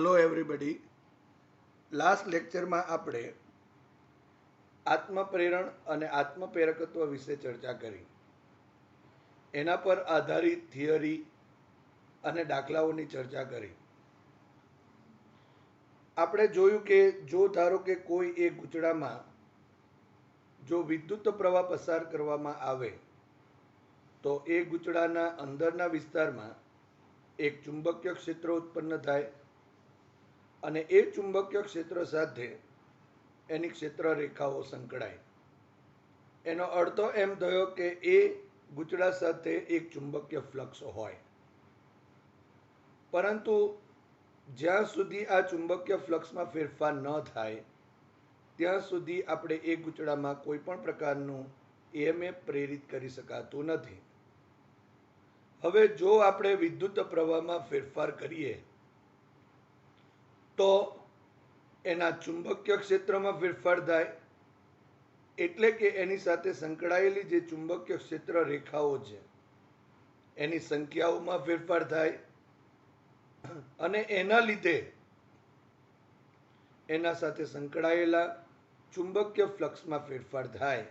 Hello everybody. Last લેક્ચરમાં આપણે આત્મપ્રેરણ અને આત્મપ્રેરકત્વ વિશે ચર્ચા કરી. એના પર આધારિત થિયરી અને દાખલાઓની ચર્ચા કરી. આપણે જોયું કે જો ધારો કે કોઈ એક ગૂંચળામાં જો વિદ્યુત પ્રવાહ પસાર કરવામાં આવે તો એ ગૂંચળાના અંદરના વિસ્તારમાં એક ચુંબકીય ક્ષેત્ર ઉત્પન્ન થાય અને એ ચુંબકીય ક્ષેત્ર સાથે એની ક્ષેત્ર રેખાઓ સંકળાય. એનો અર્થ એમ થયો કે એ ગૂંચળા સાથે એક ચુંબકીય ફ્લક્સ હોય. પરંતુ જ્યાં સુધી આ ચુંબકીય ફ્લક્સમાં ફેરફાર ન થાય ત્યાં સુધી આપણે એ ગૂંચળામાં કોઈ પણ પ્રકારનું EMF પ્રેરિત કરી શકાતું નથી. હવે જો આપણે વિદ્યુત પ્રવાહમાં ફેરફાર કરીએ તો એના ચુંબકીય ક્ષેત્રમાં ફેરફાર થાય, એટલે કે એની સાથે સંકળાયેલી જે ચુંબકીય ક્ષેત્ર રેખાઓ છે એની સંખ્યાઓમાં ફેરફાર થાય અને એના લીધે એના સાથે સંકળાયેલા ચુંબકીય ફ્લક્સમાં ફેરફાર થાય.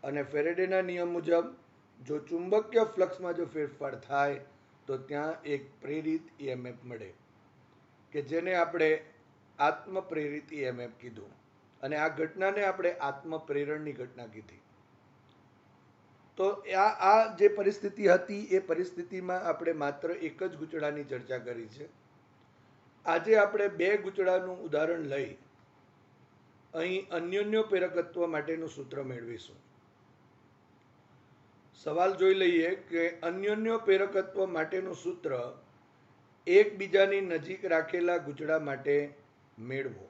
અને ફેરેડેના નિયમ મુજબ જો ચુંબકીય ફ્લક્સમાં જો ફેરફાર થાય તો ત્યાં એક પ્રેરિત EMF મળે કે જેને આપણે આત્મપ્રેરિત EMF કીધું. અને આ ઘટનાને આપણે આત્મપ્રેરણની ઘટના કીધી. તો આ જે પરિસ્થિતિ હતી એ પરિસ્થિતિમાં આપણે માત્ર એક જ ગૂંચળાની ચર્ચા કરી છે. આજે આપણે બે ગૂંચળાનું ઉદાહરણ લઈ અહીં અન્યોન્ય પ્રેરકત્વ માટેનું સૂત્ર મેળવીશું. સવાલ જોઈ લઈએ કે અન્યોન્ય પ્રેરકત્વ માટેનું સૂત્ર એકબીજાની નજીક રાખેલા ગૂંચળા માટે મેળવો.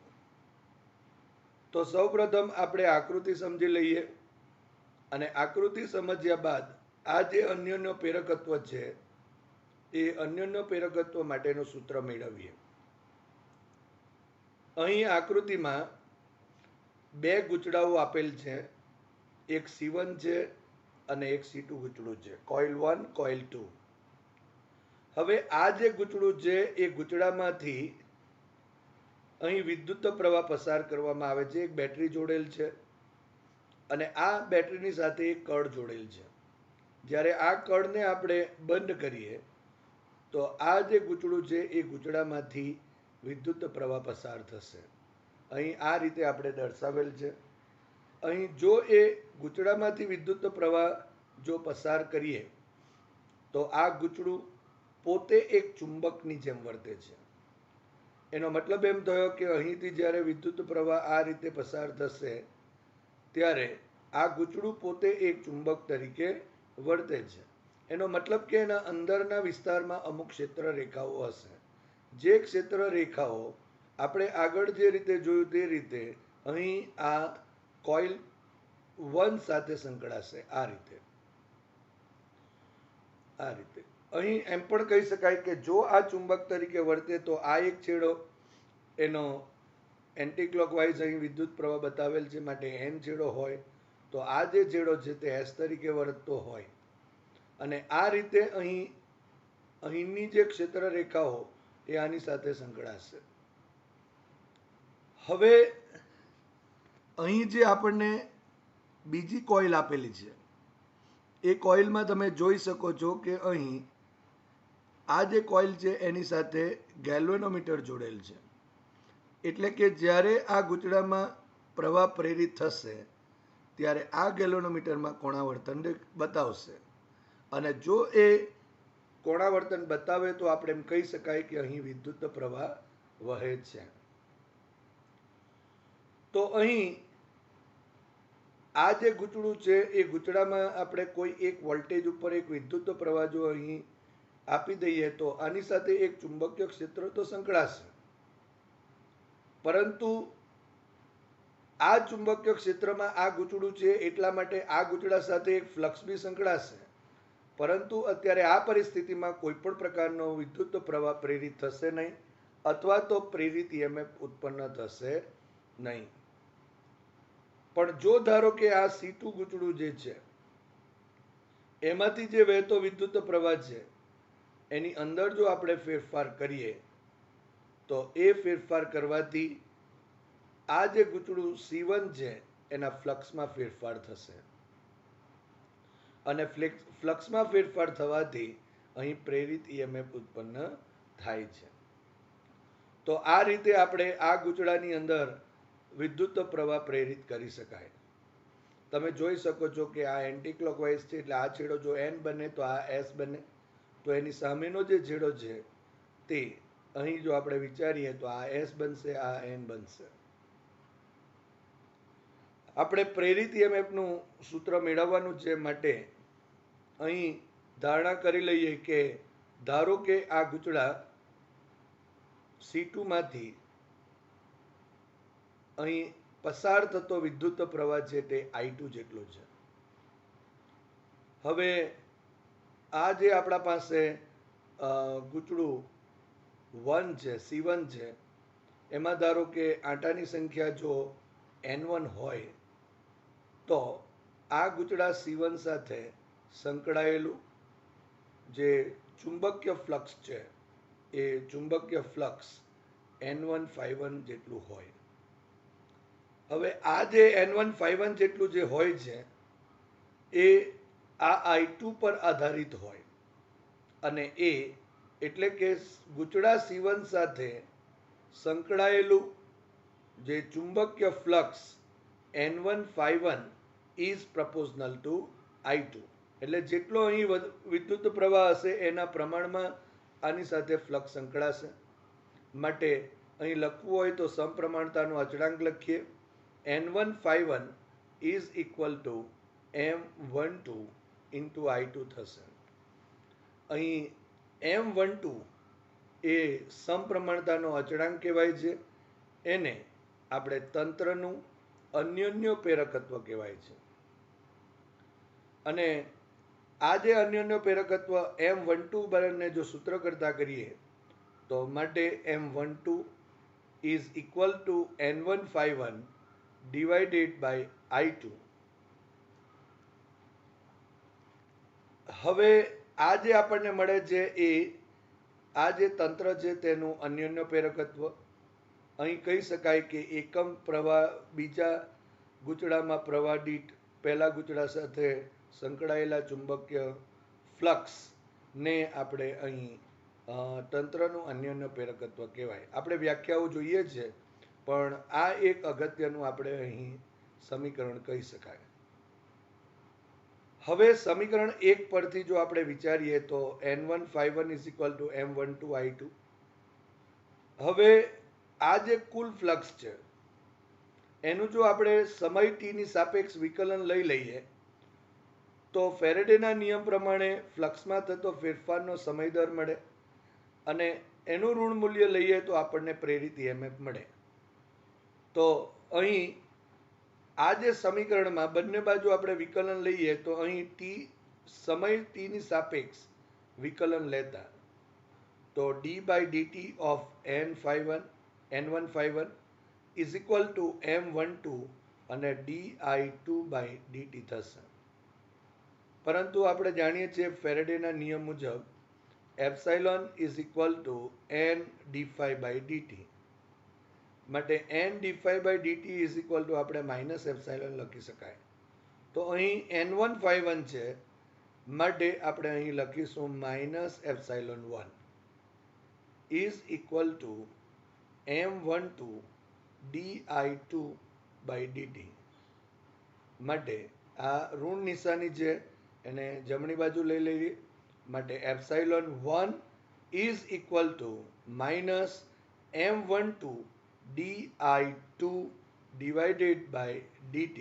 તો સૌપ્રથમ આપણે આકૃતિ સમજી લઈએ અને આકૃતિ સમજ્યા બાદ આ જે અન્યોન્ય પ્રેરકત્વ છે એ અન્યોન્ય પ્રેરકત્વ માટેનું સૂત્ર મેળવીએ. અહીં આકૃતિમાં બે ગૂંચળાઓ આપેલ છે. એક C1 છે અને એક C2 ગૂંચળું છે, કોઇલ 1 કોઇલ 2. હવે આ જે ગૂંચળું છે એ ગૂંચળામાંથી અહીં વિદ્યુત પ્રવાહ પસાર કરવામાં આવે છે. એક બેટરી જોડેલ છે અને આ બેટરીની સાથે એક કળ જોડેલ છે. જ્યારે આ કળને આપણે બંધ કરીએ તો આ જે ગૂંચળું છે એ ગૂંચળામાંથી વિદ્યુત પ્રવાહ પસાર થશે. અહીં આ રીતે આપણે દર્શાવેલ છે. અહીં જો એ ગૂંચળામાંથી વિદ્યુત પ્રવાહ જો પસાર કરીએ તો આ ગૂંચળું પોતે એક ચુંબકની જેમ વર્તે છે. એનો મતલબ એમ થયો કે અહીંથી જ્યારે વિદ્યુત પ્રવાહ આ રીતે પસાર થશે ત્યારે આ ગૂંચળું પોતે એક ચુંબક તરીકે વર્તે છે. એનો મતલબ કે એના અંદરના વિસ્તારમાં અમુક ક્ષેત્ર રેખાઓ હશે. જે ક્ષેત્ર રેખાઓ આપણે આગળ જે રીતે જોયું તે રીતે અહીં આ કોઇલ 1 સાથે સંકળાશે. આ રીતે અહીં એમ પણ કહી શકાય કે જો આ ચુંબક તરીકે વર્તે તો આ એક છેડો એનો એન્ટી ક્લોકવાઇઝ અહીં વિદ્યુત પ્રવાહ બતાવેલ છે માટે N છેડો હોય તો આ જે છેડો છે તે S તરીકે વર્તતો હોય અને આ રીતે અહીંની જે ક્ષેત્ર રેખાઓ એ આની સાથે સંકળાશે. હવે અહીં જે આપણને બીજી કોઇલ આપેલી છે એ કોઇલમાં તમે જોઈ શકો છો કે અહીં આ જે કોઇલ છે એની સાથે ગેલ્વેનોમીટર જોડેલ છે. એટલે કે જ્યારે આ ગૂંચળામાં પ્રવાહ પ્રેરિત થશે ત્યારે આ ગેલ્વેનોમીટરમાં કોણાવર્તન બતાવશે અને જો એ કોણાવર્તન બતાવે તો આપણે એમ કહી શકાય કે અહીં વિદ્યુત પ્રવાહ વહે છે. તો અહીં આ જે ગૂંચળું છે એ ગૂંચળામાં આપણે કોઈ એક વોલ્ટેજ ઉપર એક વિદ્યુત પ્રવાહ જો અહીં આપી દઈએ તો આની સાથે એક ચુંબકીય ક્ષેત્ર તો સંકળાશે, પરંતુ આ ચુંબકીય ક્ષેત્રમાં આ ગૂંચળું છે એટલા માટે આ ગૂંચળા સાથે એક ફ્લક્સ બી સંકળાશે. પરંતુ અત્યારે આ પરિસ્થિતિમાં કોઈ પણ પ્રકારનો વિદ્યુત પ્રવાહ પ્રેરિત થશે નહીં અથવા તો પ્રેરિત EMF ઉત્પન્ન થશે નહીં. પણ જો ધારો કે આ C2 ગૂંચળું જે છે એમાંથી જે વહેતો વિદ્યુત પ્રવાહ છે એની અંદર જો આપણે ફેરફાર કરીએ તો એ ફેરફાર કરવાથી આ જે ગૂંચળું C1 છે એના ફ્લક્સમાં ફેરફાર થશે અને ફ્લક્સમાં ફેરફાર થવાથી અહીં પ્રેરિત EMF ઉત્પન્ન થાય છે. તો આ રીતે આપણે આ ગૂંચળાની અંદર વિદ્યુત પ્રવાહ પ્રેરિત કરી શકાય. તમે જોઈ શકો છો કે આ એન્ટી ક્લોકવાઇઝ છે, એટલે આ છેડો જો N બને તો આ S બને, તો એની સામેનો જે છેડો છે તે અહીં જો આપણે વિચારીએ તો આ S બનશે, આ N બનશે. આપણે પ્રેરિત EMF નું સૂત્ર મેળવવાનું છે માટે અહીં ધારણા કરી લઈએ કે ધારો કે આ ગૂંચળા C2 માંથી અહીં પસાર થતો વિદ્યુત પ્રવાહ છે તે I2 જેટલો છે. હવે આ જે આપણા પાસે ગૂંચળું 1 છે, C1 છે, એમાં ધારો કે આંટાની સંખ્યા જો N1 હોય તો આ ગૂંચળા C1 સાથે સંકળાયેલું જે ચુંબકીય ફ્લક્સ છે એ ચુંબકીય ફ્લક્સ N1∅1 જેટલું હોય. હવે આ જે N1∅1 જેટલું જે હોય છે એ આ I2 પર આધારિત હોય અને એ એટલે કે ગૂંચળા C1 સાથે સંકળાયેલું જે ચુંબકીય flux N1∅1 is પ્રપોઝનલ two I2. એટલે જેટલો અહીં વિદ્યુત પ્રવાહ હશે એના પ્રમાણમાં આની સાથે ફ્લક્સ સંકળાશે. માટે અહીં લખવું હોય તો સમપ્રમાણતાનો અચળાંક લખીએ. N1∅1 is equal to M12 into I2 થશે. અહીં M12 એ સમપ્રમાણતાનો અચળાંક કહેવાય છે. એને આપણે તંત્રનું અન્યોન્ય પ્રેરકત્વ કહેવાય છે. અને આ જે અન્યોન્ય પ્રેરકત્વ M12 ને જો સૂત્ર કરતા કરીએ તો માટે M12 is equal to N1∅1 divided by I2. હવે આ જે આપણને મળે છે એ આ જે તંત્ર છે તેનું અન્યોન્ય પ્રેરકત્વ. અહીં કહી શકાય કે એકમ પ્રવાહ બીજા ગૂંચળામાં પ્રવાહ દીઠ પહેલા ગૂંચળા સાથે સંકળાયેલા ચુંબકીય ફ્લક્સ ને આપણે અહીં તંત્રનું અન્યોન્ય પ્રેરકત્વ કહેવાય. આપણે વ્યાખ્યાઓ જોઈએ છે પણ આ એક અગત્યનું આપણે અહીં સમીકરણ કહી શકાય. હવે સમીકરણ 1 પરથી જો આપણે વિચારીએ તો N1∅1 is equal to M12 I2. હવે આ જે કુલ ફ્લક્સ છે એનું જો આપણે સમય t ની સાપેક્ષ વિકલન લઈ લઈએ તો ફેરેડેના નિયમ પ્રમાણે ફ્લક્સમાં થતો ફેરફારનો સમય દર મળે અને એનું ઋણ મૂલ્ય લઈએ તો આપણને પ્રેરિત EMF મળે. તો અહીં આ જે સમીકરણમાં બંને બાજુ આપણે વિકલન લઈએ તો અહીં સમય t ની સાપેક્ષ વિકલન લેતા તો d/dt of N1∅1 is equal to M12 અને di2/dt થશે. પરંતુ આપણે જાણીએ છીએ ફેરેડેના નિયમ મુજબ epsilon is equal two N d∅dt. માટે N d∅dt is equal two આપણે માઇનસ એપ્સાઇલોન લખી શકાય. તો અહીં N1∅1 છે માટે આપણે અહીં લખીશું minus epsilon one is equal to M12 di2/dt. માટે આ ઋણ નિશાની છે એને જમણી બાજુ લઈ લઈએ. માટે epsilon one is equal to minus M12 di2 divided by dt.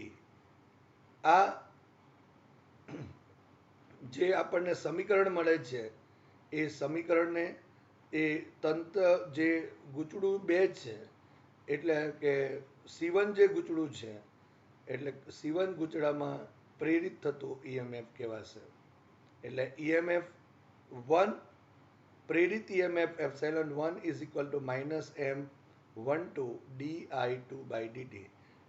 આ જે આપણને સમીકરણ મળે છે એ સમીકરણને એ તંત્ર જે ગૂંચળું 2 છે એટલે કે C1 જે ગૂંચળું છે એટલે C1 ગૂંચળામાં પ્રેરિત થતું EMF કહેવાશે. એટલે EMF 1 પ્રેરિત EMF epsilon one is equal to minus M12 di2/dt.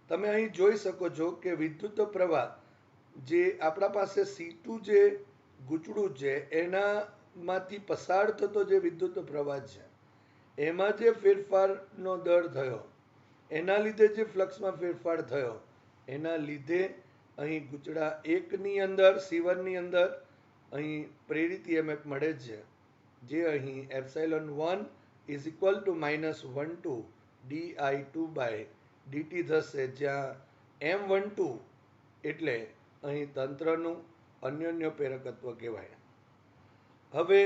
તમે અહીં જોઈ શકો છો કે વિદ્યુત પ્રવાહ જે આપણા પાસે C2 જે ગૂંચળું છે એનામાંથી પસાર થતો જે વિદ્યુત પ્રવાહ છે એમાં જે ફેરફારનો દર થયો એના લીધે જે ફ્લક્સમાં ફેરફાર થયો એના લીધે અહીં ગૂંચળા 1ની અંદર C1ની અંદર અહીં પ્રેરિત EMF મળે છે, જે અહીં ε1 ઇઝ ઇક્વલ ટુ -12 di2/dt થશે, જ્યાં M12 એટલે અહીં તંત્રનું અન્યોન્ય પ્રેરકત્વ કહેવાય. હવે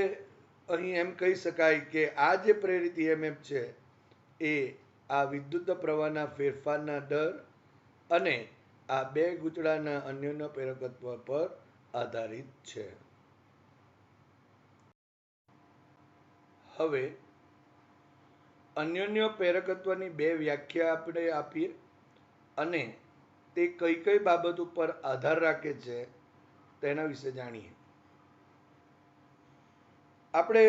અહીં એમ કહી શકાય કે આ જે પ્રેરિત EMF છે એ આ વિદ્યુત પ્રવાહના ફેરફારના દર અને આ બે ગૂંચળાના અન્યોન્ય પ્રેરકત્વ પર આધારિત છે. હવે અન્યોન્ય પ્રેરકત્વની બે વ્યાખ્યા આપણે આપીએ અને તે કઈ કઈ બાબત ઉપર આધાર રાખે છે તેના વિશે જાણીએ. આપણે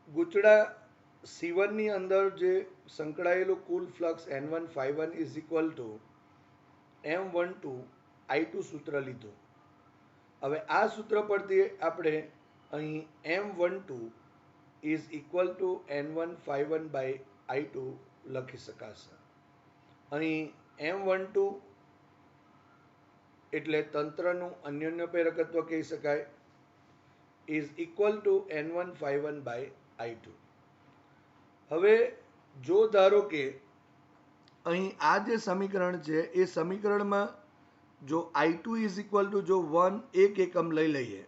ગૂંચળા C1 ની અંદર જે સંકળાયેલું કુલ flux N1 is equal to M12 I2 સૂત્ર લીધું. હવે આ સૂત્ર પરથી આપણે અહીં M12 is equal two N1 લખી શકાશે. અહીં M12 એટલે તંત્રનું અન્યોન્ય પ્રેરકત્વ કહી શકાય, ઇઝ ઇક્વલ ટુ N1 હવે જો ધારો કે અહીં આ જે સમીકરણ છે એ સમીકરણમાં જો I2 ઇઝ ઇક્વલ ટુ જો 1 એકમ લઈ લઈએ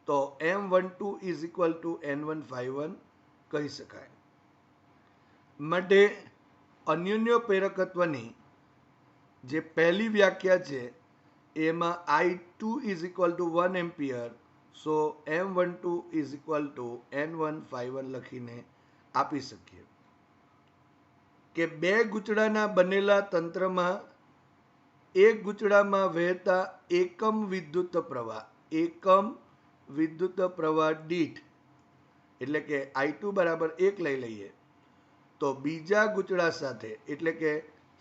તો M12 is equal two N1 કહી શકાય. માટે અન્યોન્ય પ્રેરકત્વની જે પહેલી વ્યાખ્યા છે એમાં I2 is equal two 1 ampere, so M12 is equal two N1 લખીને આપી શકીએ કે બે ગૂંચળાના બનેલા તંત્રમાં એક ગૂંચળામાં વહેતા એકમ વિદ્યુત પ્રવાહ દીઠ એટલે કે I2 બરાબર 1 લઈ લઈએ તો બીજા ગૂંચળા સાથે એટલે કે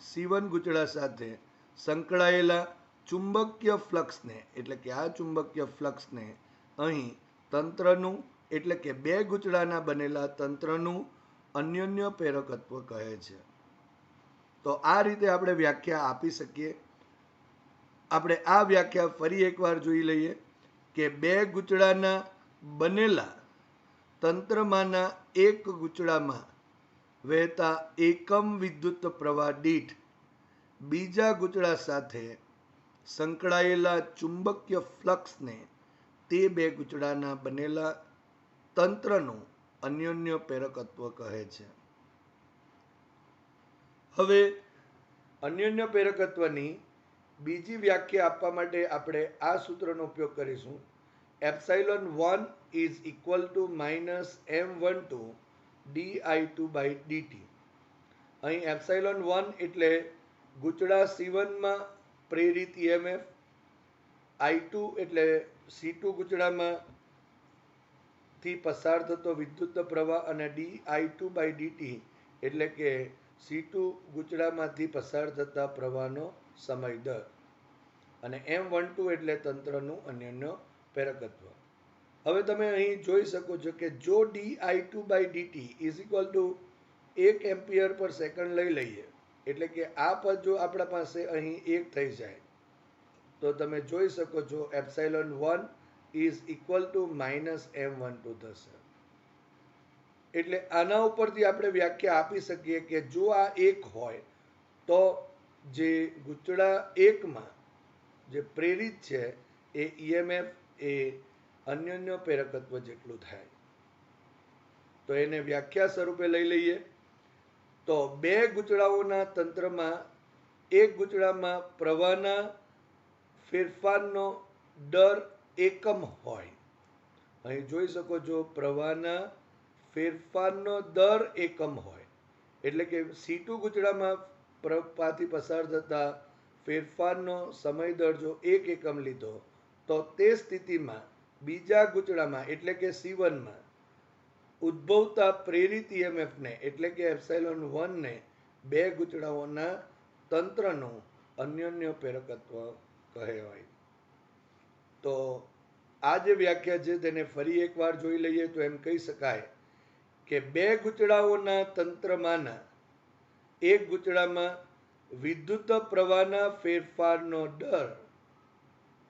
C1 ગૂંચળા સાથે સંકળાયેલા ચુંબકીય ફ્લક્સને એટલે કે આ ચુંબકીય ફ્લક્સને અહીં તંત્રનું એટલે કે બે ગૂંચળાના બનેલા તંત્રનું અન્યોન્ય પ્રેરકત્વ કહે છે. તો આ રીતે આપણે વ્યાખ્યા આપી શકીએ. આપણે આ વ્યાખ્યા ફરી એકવાર જોઈ લઈએ કે બે ગૂંચળાના બનેલા તંત્રમાંના એક ગૂંચળામાં વહેતા એકમ વિદ્યુત પ્રવાહ દીઠ બીજા ગૂંચળા સાથે સંકળાયેલા ચુંબકીય ફ્લક્સને તે બે ગૂંચળાના બનેલા તંત્રનું અન્યોન્ય પ્રેરકત્વ કહે છે. હવે અન્યોન્ય પ્રેરકત્વની બીજી વ્યાખ્યા આપવા માટે આપણે આ સૂત્રનો ઉપયોગ કરીશું. ε1 is equal to -M12 di2/dt. અહીં ε1 એટલે ગૂંચળા C1 માં પ્રેરિત EMF, I2 એટલે C2 ગૂંચળામાં થી પસાર થતો વિદ્યુત પ્રવાહ અને di2/dt એટલે કે C2 ગૂંચળામાંથી પસાર થતા પ્રવાહનો સમય દર અને M12 એટલે તંત્રનું અન્યોન્ય પ્રેરકત્વ. હવે તમે અહીં જોઈ શકો છો કે જો di2/dt is equal two 1 ampere પર સેકન્ડ લઈ લઈએ એટલે કે આ પદ જો આપણા પાસે અહીં 1 થઈ જાય તો તમે જોઈ શકો છો ε1 ઇઝ ઇક્વલ ટુ -M12 થશે. એટલે આના ઉપરથી આપણે વ્યાખ્યા આપી શકીએ કે જો આ 1 હોય તો જે ગૂંચળા 1માં જે પ્રેરિત છે એ EMF એ અન્યોન્ય પ્રેરકત્વ જેટલું થાય. તો એને વ્યાખ્યા સ્વરૂપે લઈ લઈએ તો બે ગૂંચળાઓના તંત્રમાં એક ગૂંચળામાં પ્રવાહના ફેરફારનો દર એકમ હોય. અહીં જોઈ શકો છો પ્રવાહના ફેરફારનો દર એકમ હોય એટલે કે C2 ગૂંચળામાં પ્રવાહથી પસાર થતા ફેરફારનો સમય દર જો 1 એકમ લીધો તો તે સ્થિતિમાં બીજા ગૂંચળામાં એટલે કે C1 માં ઉદ્ભવતા પ્રેરિત EMF ને એટલે કે ε1 ને બે ગૂંચળાઓના તંત્રનું અન્યોન્ય પ્રેરકત્વ કહેવાય. તો આ જે વ્યાખ્યા છે તેને ફરી એકવાર જોઈ લઈએ તો એમ કહી શકાય કે બે ગૂંચળાઓના તંત્રમાંના એક ગૂંચળામાં વિદ્યુત પ્રવાહના ફેરફારનો દર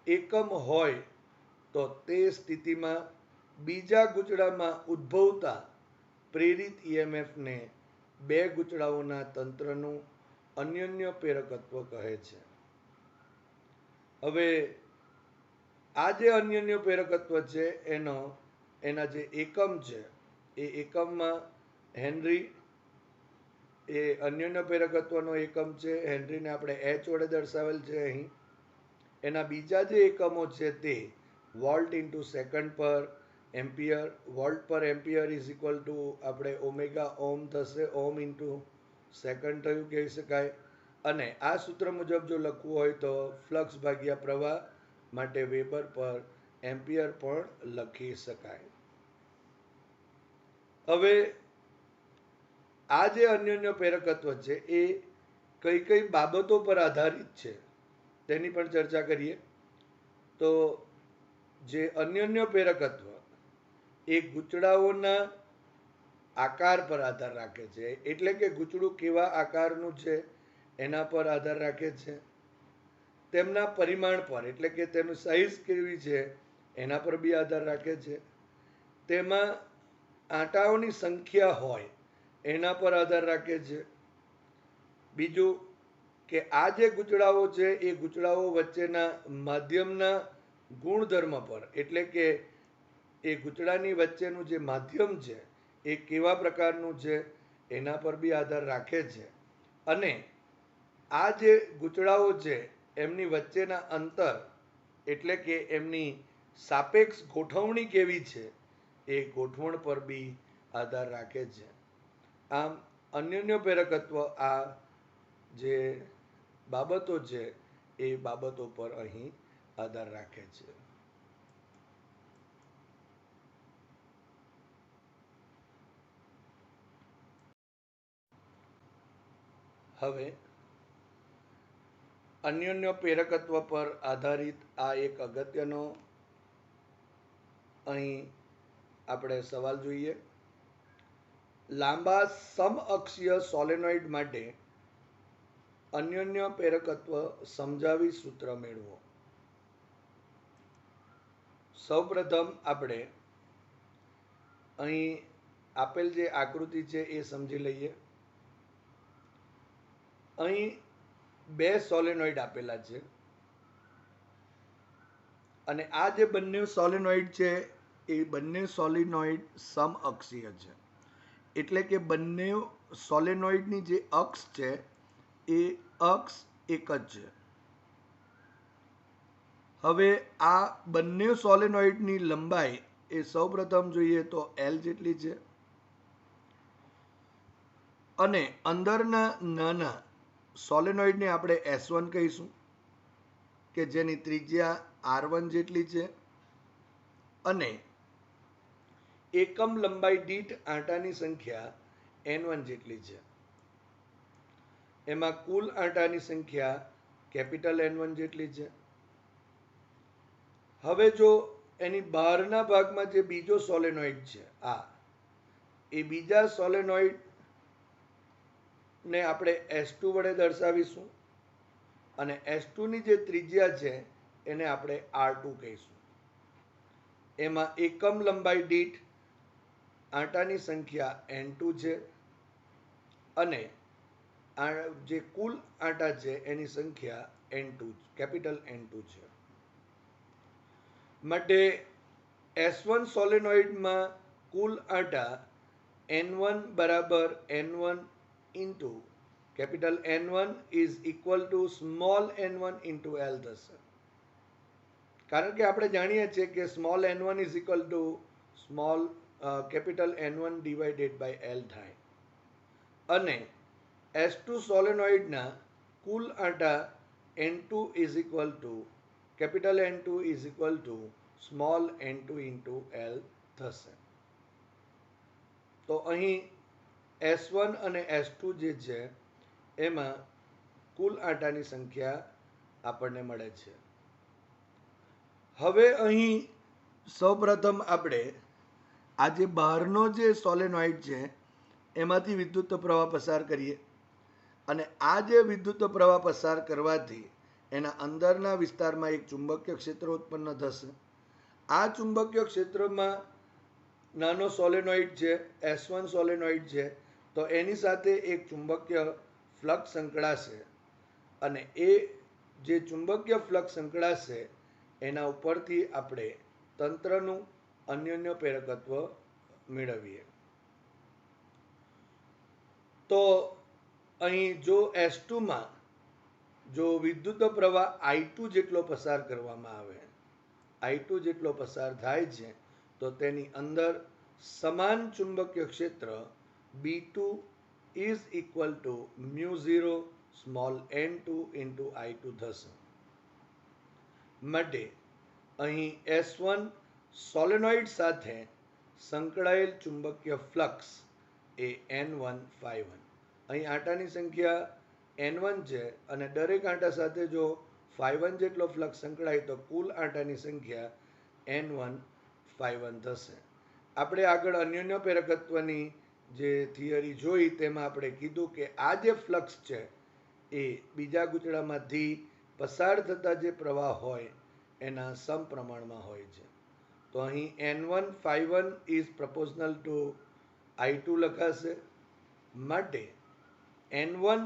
એકમ હોય તો તે સ્થિતિમાં બીજા ગૂંચળામાં ઉદ્ભવતા પ્રેરિત EMFને બે ગૂંચળાઓના તંત્રનું અન્યોન્ય પ્રેરકત્વ કહે છે. હવે આ જે અન્યોન્ય પ્રેરકત્વ છે એના જે એકમ છે એ એકમમાં હેનરી એ અન્યોન્ય પ્રેરકત્વનો એકમ છે. હેનરીને આપણે H વડે દર્શાવેલ છે અહીં. એના બીજા જે એકમો છે તે વોલ્ટ ઇન્ટુ સેકન્ડ પર એમ્પિયર. વોલ્ટ પર એમ્પિયર ઇઝ ઇક્વલ ટુ આપણે ઓમેગા ઓમ થશે. ઓમ ઇન્ટુ સેકન્ડ થયું કહી શકાય. અને આ સૂત્ર મુજબ જો લખવું હોય તો ફ્લક્સ ભાગ્યા પ્રવાહ માટે વેબર પર એમ્પિયર પણ લખી શકાય. હવે આ જે અન્યોન્ય પ્રેરકત્વ છે એ કઈ કઈ બાબતો પર આધારિત છે તેની પણ ચર્ચા કરીએ. તો જે અન્યોન્ય પ્રેરકત્વ એ ગૂંચળાઓના આકાર પર આધાર રાખે છે. એટલે કે ગૂંચળું કેવા આકારનું છે એના પર આધાર રાખે છે. તેમના પરિમાણ પર એટલે કે તેનું સાઇઝ કેવી છે એના પર બી આધાર રાખે છે. તેમાં આંટાઓની સંખ્યા હોય એના પર આધાર રાખે છે. બીજું કે આ જે ગૂંચળાઓ છે એ ગૂંચળાઓ વચ્ચેના માધ્યમના ગુણધર્મ પર એટલે કે એ ગૂંચળાની વચ્ચેનું જે માધ્યમ છે એ કેવા પ્રકારનું છે એના પર બી આધાર રાખે છે. અને આ જે ગૂંચળાઓ છે એમની વચ્ચેના અંતર એટલે કે એમની સાપેક્ષ ગોઠવણી કેવી છે એ ગોઠવણ પર બી આધાર રાખે છે. આમ અન્યોન્ય પ્રેરકત્વ આ જે બાબતો છે એ બાબતો પર અહીં આધાર રાખે છે. હવે અન્યોન્ય પ્રેરકત્વ પર આધારિત આ એક અગત્યનો અહીં આપણે સવાલ જોઈએ. લાંબા સમઅક્ષીય સોલેનોઇડ માટે અન્યોન્ય પ્રેરકત્વ સમજાવી સૂત્ર મેળવો. સૌપ્રથમ આપણે અહીં આપેલ જે આકૃતિ છે એ સમજી લઈએ. અહીં બે સોલેનોઇડ આપેલા છે અને આ જે બંને સોલેનોઇડ છે એ બંને સોલેનોઇડ સમઅક્ષીય છે. એટલે કે બંને સોલેનોઇડની જે અક્ષ છે એ અક્ષ એક જ છે. હવે આ બંને સોલેનોઇડની લંબાઈ એ સૌપ્રથમ જોઈએ તો L જેટલી છે અને અંદરના નાના સોલેનોઇડને આપણે S1 કહીશું કે જેની ત્રિજ્યા R1 જેટલી છે અને એકમ લંબાઈ દીઠ આંટાની સંખ્યા N1 જેટલી છે. એમાં કુલ આંટાની સંખ્યા કેપિટલ N1 જેટલી છે. હવે જો એની બહારના ભાગમાં જે બીજો સોલેનોઇડ છે એ બીજા સોલેનોઇડ ને આપણે S2 વડે દર્શાવીશું અને S2 ની જે ત્રિજ્યા છે એને આપણે R2 કહીશું. એમાં એકમ લંબાઈ દીઠ આંટાની સંખ્યા N2 છે અને જે કુલ આંટા છે એની સંખ્યા N2 કેપિટલ N2 છે. માટે S1 સોલેનોઇડમાં કુલ આંટા N1 બરાબર N1 into capital N1 is equal to small n1 into L થશે. કારણ કે આપણે જાણીએ છીએ કે small n1 is equal to small capital N1 divided by L થાય. અને S2 સોલેનોઇડના કુલ આંટા N2 is equal to capital N2 is equal to small n2 into L થશે. તો અહીં S1 અને S2 જે છે એમાં કુલ આંટાની સંખ્યા આપણને મળે છે. હવે અહીં સૌપ્રથમ આપણે આ જે બહારનો જે સોલેનોઇડ છે એમાંથી વિદ્યુત પ્રવાહ પસાર કરીએ અને આ જે વિદ્યુત પ્રવાહ પસાર કરવાથી એના અંદરના વિસ્તારમાં એક ચુંબકીય ક્ષેત્ર ઉત્પન્ન થશે. આ ચુંબકીય ક્ષેત્રમાં નાનો સોલેનોઇડ છે, S1 સોલેનોઇડ છે, તો એની સાથે એક ચુંબકીય ફ્લક્સ સંકળાશે અને એ જે ચુંબકીય ફ્લક્સ સંકળાશે એના ઉપરથી આપણે તંત્રનું અન્યોન્ય પ્રેરકત્વ મેળવીએ. તો અહીં જો S2 માં જો વિદ્યુત પ્રવાહ I2 જેટલો પસાર કરવામાં આવે, I2 જેટલો પસાર થાય છે, તો તેની અંદર સમાન ચુંબકીય ક્ષેત્ર B2 is equal to mu0 small n2 into I2 થશે. માટે અહીં S1 સોલેનોઇડ સાથે સંકળાયેલ ચુંબકીય ફ્લક્સ એ N1 અહીં આંટાની સંખ્યા N1 છે અને દરેક આંટા સાથે જો 1 જેટલો ફ્લક્સ સંકળાય તો કુલ આંટાની સંખ્યા N1 થશે. આપણે આગળ અન્યોન્ય પ્રેરકત્વની જે થિયરી જોઈ તેમાં આપણે કીધું કે આ જે ફ્લક્સ છે એ બીજા ગૂંચળામાંથી પસાર થતા જે પ્રવાહ હોય એના સમપ્રમાણમાં હોય છે. તો અહીં N1 ઇઝ પ્રપોઝનલ ટુ I2 લખાશે. માટે N1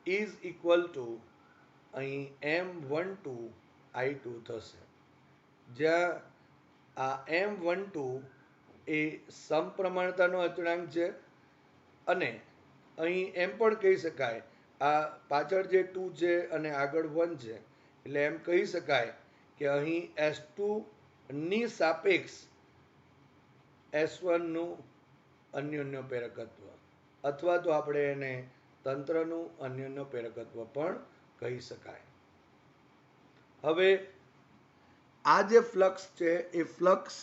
ઇઝ ઇક્વલ ટુ અહીં M12 I2 થશે, જ્યાં આ M12 એ સમપ્રમાણતાનો અચળાંક છે અને અહીં એમ પણ કહી શકાય આ પાછળ જે 2 છે અને આગળ 1 છે એટલે એમ કહી શકાય કે અહીં S2 ની સાપેક્ષ S1 નું અન્યોન્ય પ્રેરકત્વ અથવા તો આપણે એને તંત્રનું અન્યોન્ય પ્રેરકત્વ પણ કહી શકાય. હવે આ જે ફ્લક્સ છે એ ફ્લક્સ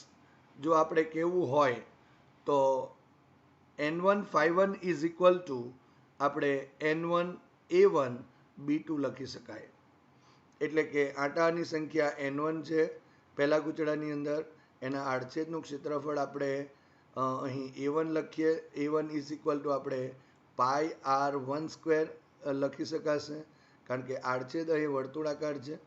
જો આપણે કહેવું હોય તો N1 ઇઝ ઇક્વલ ટુ આપણે N1 B2 લખી શકાય. એટલે કે આંટાની સંખ્યા N1 છે પહેલા ગૂંચળાની અંદર, એના આડછેદનું ક્ષેત્રફળ આપણે અહીં A1 લખીએ. A1 ઇઝ ઇક્વલ ટુ આપણે πr1² લખી શકાશે કારણ કે આડછેદ અહીં વર્તુળાકાર છે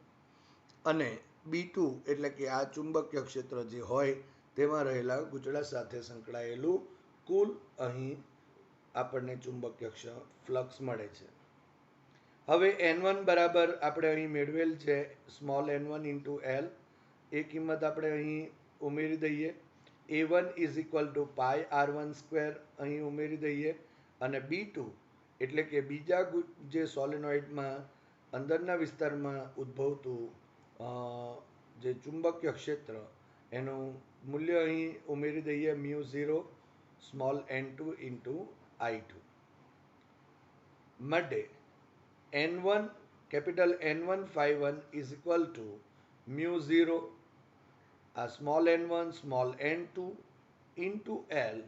અને B2 એટલે કે આ ચુંબકીય ક્ષેત્ર જે હોય તેમાં રહેલા ગૂંચળા સાથે સંકળાયેલું કુલ અહીં આપણને ચુંબકીય ફ્લક્સ મળે છે. હવે N1 બરાબર આપણે અહીં મેળવેલ છે સ્મોલ n1 ઇન્ટુ L. એ કિંમત આપણે અહીં ઉમેરી દઈએ. A1 is equal two πr1² અહીં ઉમેરી દઈએ અને B2 એટલે કે બીજા જે સોલેનોઇડમાં અંદરના વિસ્તારમાં ઉદ્ભવતું જે ચુંબકીય ક્ષેત્ર એનું મૂલ્ય અહીં ઉમેરી દઈએ mu0 small n2 into I2. માટે capital N1 is equal to mu0 આ small n1 small n2 into L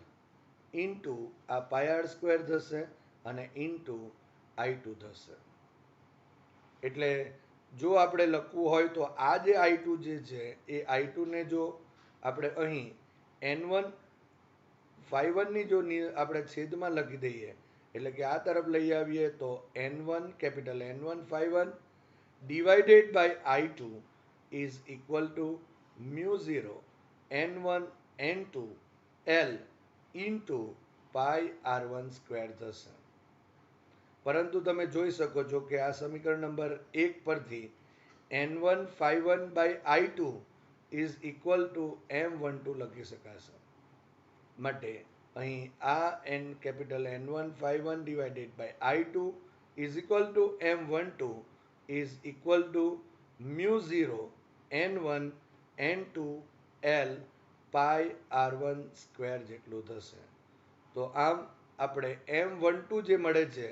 into આ πr² થશે અને ઇન્ટુ I2 થશે. એટલે જો આપણે લખવું હોય તો આ જે I2 જે છે એ I2 ને જો આપણે અહીં N1 ની જો આપણે છેદમાં લખી દઈએ એટલે કે આ તરફ લઈ આવીએ તો capital N1 divided by I2 is equal to mu0 N1 N2 L into πr1² થશે. પરંતુ તમે જોઈ શકો છો કે આ સમીકરણ નંબર 1 પરથી N1 by I2 is equal to M12 લખી શકાશે. માટે અહીં આ capital N1 divided by I2 is equal to M12 is equal to mu0 N1 N2 L πr1² જેટલું થશે. તો આમ આપણે M12 જે મળે છે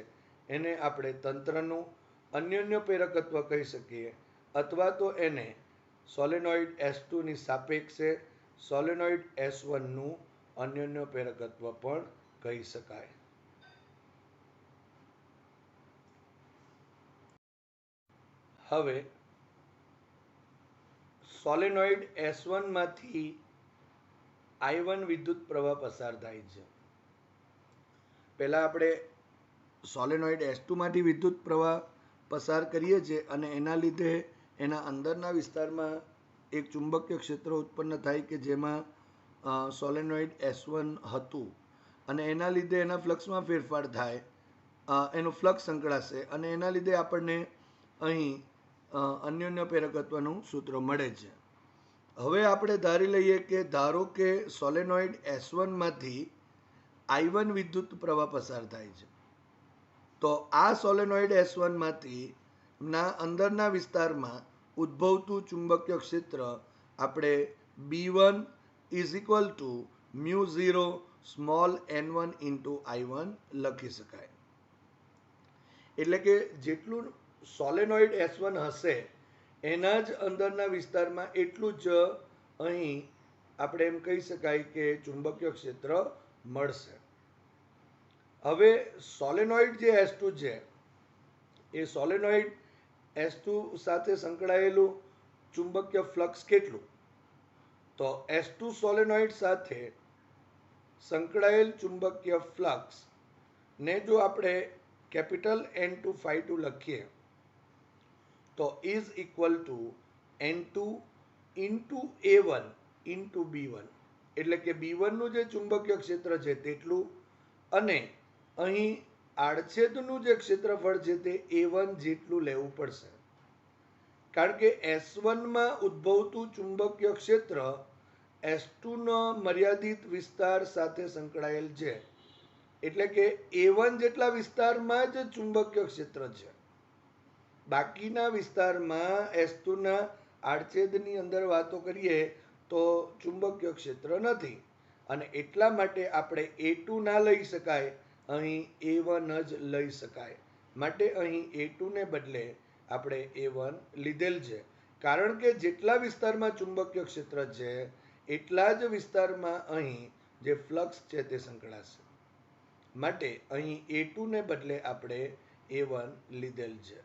એને આપણે તંત્રનું અન્યોન્ય પ્રેરકત્વ કહી શકીએ અથવા તો એને સોલેનોઇડ S2 ની સાપેક્ષે સોલેનોઇડ S1 નું અન્યોન્ય પ્રેરકત્વ પણ કહી શકાય. હવે સોલેનોઇડ S1 માંથી I1 વિદ્યુત પ્રવાહ પસાર થાય છે. પહેલા આપણે સોલેનોઇડ S2 માંથી વિદ્યુત પ્રવાહ પસાર કરીએ છીએ અને એના લીધે એના અંદરના વિસ્તારમાં એક ચુંબકીય ક્ષેત્ર ઉત્પન્ન થાય કે જેમાં સોલેનોઇડ S1 હતું અને એના લીધે એના ફ્લક્સમાં ફેરફાર થાય, એનું ફ્લક્સ સંકળાશે અને એના લીધે આપણને અહીં અન્યોન્ય પ્રેરકત્વનું સૂત્ર મળે છે. હવે આપણે ધારી લઈએ કે ધારો કે સોલેનોઇડ S1 માંથી I1 વિદ્યુત પ્રવાહ પસાર થાય છે, તો આ સોલેનોઇડ S1 માંથી ના અંદરના વિસ્તારમાં ઉદ્ભવતું ચુંબકીય ક્ષેત્ર આપણે B1 is equal to μ0 small n1 into I1 લખી શકાય. એટલે કે જેટલું સોલેનોઇડ S1 હશે એના જ અંદરના વિસ્તારમાં એટલું જ અહીં આપણે એમ કહી શકાય કે ચુંબકીય ક્ષેત્ર મળશે. હવે સોલેનોઇડ જે S2 છે એ સોલેનોઇડ S2 સાથે સંકળાયેલું ચુંબકીય ફ્લક્સ કેટલું? તો S2 સોલેનોઇડ સાથે સંકળાયેલ ચુંબકીય ફ્લક્સ ને જો આપણે કેપિટલ N2 Phi2 લખીએ તો is equal two N2 into A1 into B1, એટલે કે B1 નું જે ચુંબકીય ક્ષેત્ર છે તેટલું અને અહીં આડછેદનું જે ક્ષેત્રફળ છે તે A1 જેટલું લેવું પડશે. કારણ કે S1 માં ઉદ્ભવતું ચુંબકીય ક્ષેત્ર S2 નો મર્યાદિત વિસ્તાર સાથે સંકળાયેલ છે, એટલે કે A1 જેટલા વિસ્તારમાં જ ચુંબકીય ક્ષેત્ર છે. બાકીના વિસ્તારમાં S2 ના આડછેદની અંદર વાતો કરીએ તો ચુંબકીય ક્ષેત્ર નથી અને એટલા માટે આપણે A2 ના લઈ શકાય, અહીં A1 જ લઈ શકાય. માટે અહીં A2 ને બદલે આપણે A1 લીધેલ છે, કારણ કે જેટલા વિસ્તારમાં ચુંબકીય ક્ષેત્ર છે એટલા જ વિસ્તારમાં અહીં જે ફ્લક્સ છે તે સંકળાશે. માટે અહીં A2 ને બદલે આપણે A1 લીધેલ છે.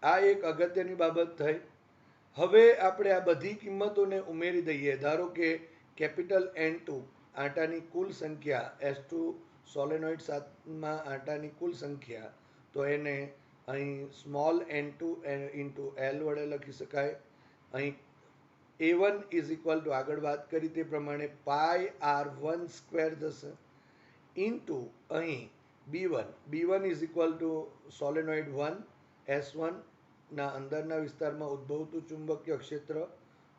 આ એક અગત્યની બાબત થઈ. હવે આપણે આ બધી કિંમતોને ઉમેરી દઈએ. ધારો કે કેપિટલ N2 આંટાની કુલ સંખ્યા S2 સોલેનોઇડ માં આંટાની કુલ સંખ્યા, તો એને અહીં સ્મોલ n2 ઇન્ટુ L વડે લખી શકાય. અહીં A1 ઇઝ ઇક્વલ ટુ આગળ વાત કરી તે પ્રમાણે પાઈ R1 સ્ક્વેર થશે ઇન્ટુ અહીં B1 is equal two solenoid 1 S1 ના અંદરના વિસ્તારમાં ઉદ્ભવતું ચુંબકીય ક્ષેત્ર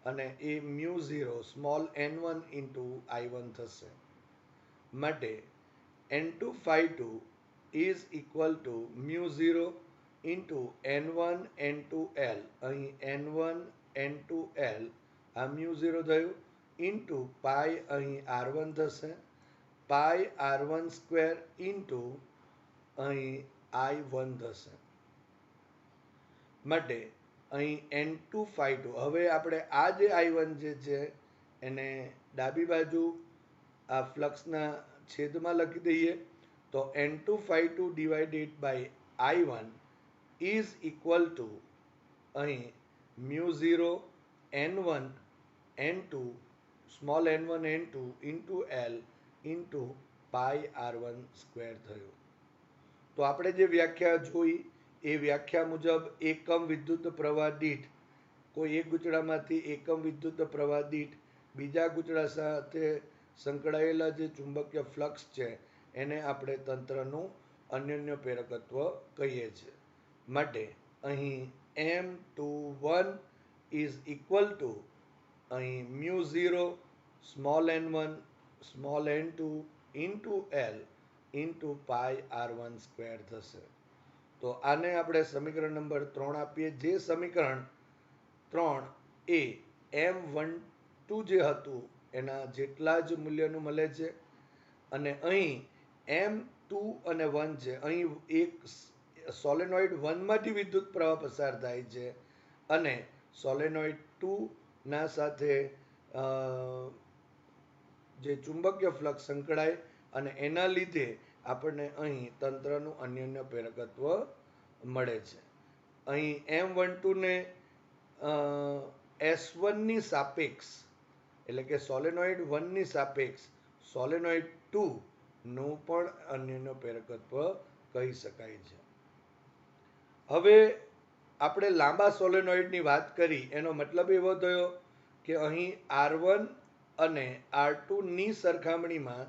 અને એ μ0 સ્મોલ n1 ઇન્ટુ I1 થશે. માટે N2 Phi2 is equal to μ0 into N1 N2 L, અહીં N1 N2 L આ μ0 થયું ઇન્ટુ પાઈ અહીં R1 થશે, પાઈ R1 સ્ક્વેર ઇન્ટુ અહીં I1 થશે. માટે અહીં N2 Phi2, હવે આપણે આ જે I1 જે છે એને ડાબી બાજુ આ ફ્લક્સના છેદમાં લખી દઈએ તો N2 Phi2 divided by I1 is equal to અહીં μ0 N1 N2 small n1 n2 into L into pi R1 square થયું. તો આપણે જે વ્યાખ્યા જોઈ એ વ્યાખ્યા મુજબ એકમ વિદ્યુત પ્રવાહ દીઠ કોઈ એક ગૂંચળામાંથી એકમ વિદ્યુત પ્રવાહ દીઠ બીજા ગૂંચળા સાથે સંકળાયેલા જે ચુંબકીય ફ્લક્સ છે એને આપણે તંત્રનું અન્યોન્ય પ્રેરકત્વ કહીએ છીએ. માટે અહીં M21 ઇઝ ઇક્વલ ટુ અહીં μ0 small n1 small n2 into L into pi R1 square થશે. તો આને આપણે સમીકરણ નંબર 3 આપીએ. જે સમીકરણ 3 એ M12 જે હતું એના જેટલા જ મૂલ્યનું મળે છે અને અહીં M2 અને 1 છે. અહીં એક સોલેનોઇડ 1 માંથી વિદ્યુત પ્રવાહ પસાર થાય છે અને સોલેનોઇડ 2 ના સાથે જે ચુંબકીય ફ્લક્સ સંકળાય અને એના લીધે આપણને અહીં તંત્રનું અન્યોન્ય પ્રેરકત્વ મળે છે. અહીં M12 ને S1 ની સાપેક્ષ એટલે કે સોલેનોઇડ 1 ની સાપેક્ષ સોલેનોઇડ 2 નું પણ અન્યોન્ય પ્રેરકત્વ કહી શકાય છે. હવે આપણે લાંબા સોલેનોઇડની વાત કરી, એનો મતલબ એવો થયો કે અહીં R1 અને R2 ની સરખામણીમાં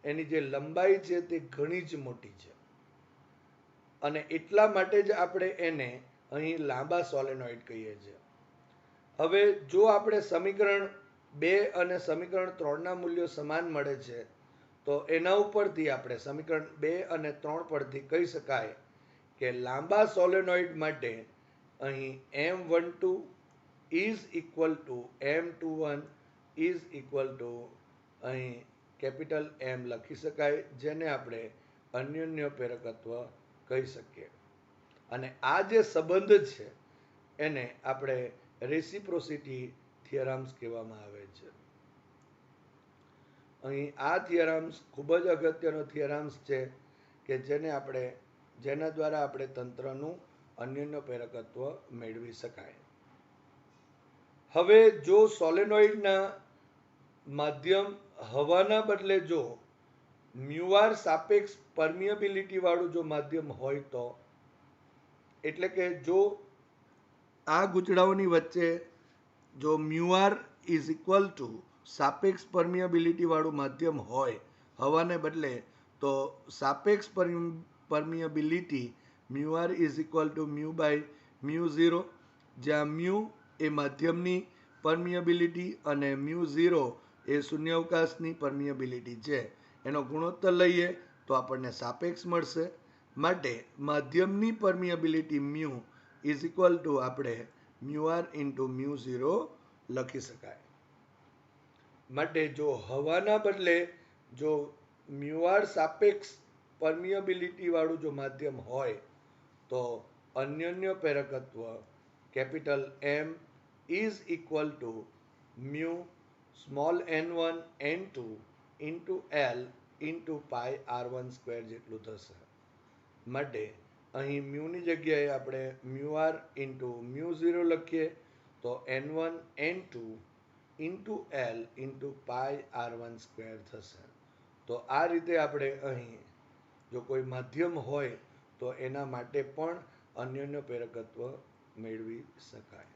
એની જે લંબાઈ છે તે ઘણી જ મોટી છે, અને એટલા માટે જ આપણે એને અહીં લાંબા સોલેનોઇડ કહીએ છીએ. હવે જો આપણે સમીકરણ 2 અને સમીકરણ 3 ના મૂલ્યો સમાન મળે છે, તો એના ઉપરથી આપણે સમીકરણ 2 અને 3 પરથી કહી શકાય કે લાંબા સોલેનોઇડ માટે અહીં M12 is equal two M21 is equal to અહીં કેપિટલ M લખી શકાય, જેને આપણે અન્યોન્ય પ્રેરકત્વ કહી શકીએ. અને આ જે સંબંધ છે એને આપણે રેસિપ્રોસિટી થિયરમ્સ કહેવામાં આવે છે. અહીં આ થિયરમ્સ ખૂબ જ અગત્યનો થિયરમ્સ છે કે જેના દ્વારા આપણે તંત્રનું અન્યોન્ય પ્રેરકત્વ મેળવી શકાય. હવે જો સોલેનોઇડના માધ્યમ હવાના બદલે જો મ્યુઆર સાપેક્ષ પરમિએબિલિટી વાળું જો માધ્યમ હોય તો, એટલે કે જો આ ગૂંચળાઓની વચ્ચે જો મ્યુઆર ઇઝ ઇક્વલ ટુ સાપેક્ષ પરમિએબિલિટી વાળું માધ્યમ હોય હવાને બદલે, તો સાપેક્ષ permeability mu r is equal to mu by mu 0, જ્યાં મ્યુ એ માધ્યમની પરમિએબિલિટી અને મ્યુ 0 એ શૂન્યાવકાશની પરમિએબિલિટી છે. એનો ગુણોત્તર લઈએ તો આપણને સાપેક્ષ મળશે. માટે માધ્યમની permeability mu is equal two આપણે મ્યુઆર ઇન્ટુ મ્યુ 0 લખી શકાય. માટે જો હવાના બદલે જો મ્યુઆર સાપેક્ષ પરમિએબિલિટી વાળું જો માધ્યમ હોય તો અન્યોન્ય પ્રેરકત્વ capital M is equal to mu small n1 n2 into L into pi R1 square જેટલું થશે. માટે અહીં મ્યુની જગ્યાએ આપણે મ્યુઆર ઇન્ટુ મ્યુ 0 લખીએ તો n1 n2 into L into pi R1 square થશે. તો આ રીતે આપણે અહીં જો કોઈ માધ્યમ હોય તો એના માટે પણ અન્યોન્ય પ્રેરકત્વ મેળવી શકાય.